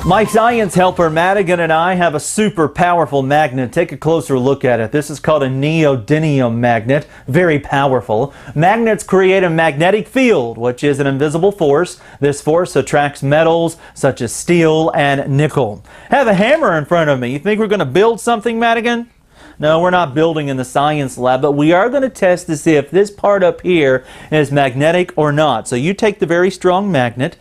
My science helper Madigan and I have a super powerful magnet. Take a closer look at it. This is called a neodymium magnet. Very powerful. Magnets create a magnetic field, which is an invisible force. This force attracts metals such as steel and nickel. I have a hammer in front of me. You think we're going to build something, Madigan? No, we're not building in the science lab, but we are going to test to see if this part up here is magnetic or not. So you take the very strong magnet,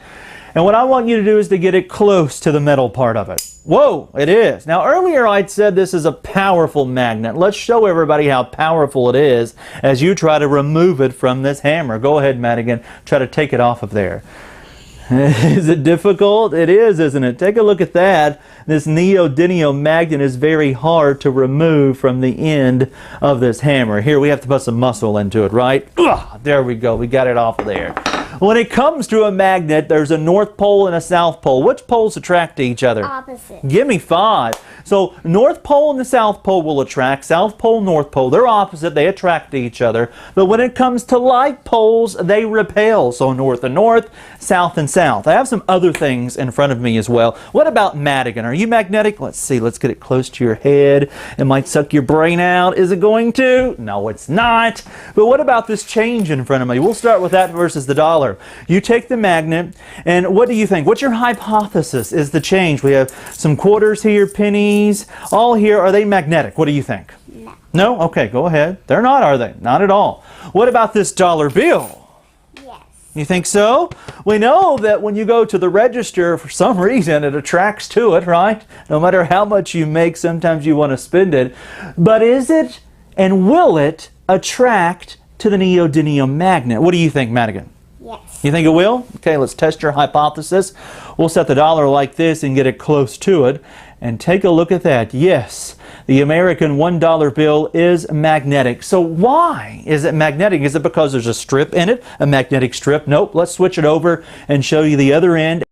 and what I want you to do is to get it close to the metal part of it. Whoa, it is. Now earlier I'd said this is a powerful magnet. Let's show everybody how powerful it is as you try to remove it from this hammer. Go ahead, Madigan, try to take it off of there. Is it difficult? It is, isn't it? Take a look at that. This neodymium magnet is very hard to remove from the end of this hammer. Here we have to put some muscle into it, right? Ugh, there we go. We got it off there. When it comes to a magnet, there's a north pole and a south pole. Which poles attract to each other? Opposite. Give me 5. So north pole and the south pole will attract. South pole, north pole. They're opposite. They attract to each other. But when it comes to like poles, they repel. So north and north, south and south. I have some other things in front of me as well. What about Madigan? Are you magnetic? Let's see. Let's get it close to your head. It might suck your brain out. Is it going to? No, it's not. But what about this change in front of me? We'll start with that versus the dollar. You take the magnet, and what do you think? What's your hypothesis is the change? We have some quarters here, pennies, all here. Are they magnetic? What do you think? No. No? Okay, go ahead. They're not, are they? Not at all. What about this dollar bill? Yes. You think so? We know that when you go to the register, for some reason, it attracts to it, right? No matter how much you make, sometimes you want to spend it. But is it, and will it, attract to the neodymium magnet? What do you think, Madigan? Yes. You think it will? Okay, let's test your hypothesis. We'll set the dollar like this and get it close to it. And take a look at that. Yes, the American $1 bill is magnetic. So why is it magnetic? Is it because there's a strip in it? A magnetic strip? Nope. Let's switch it over and show you the other end.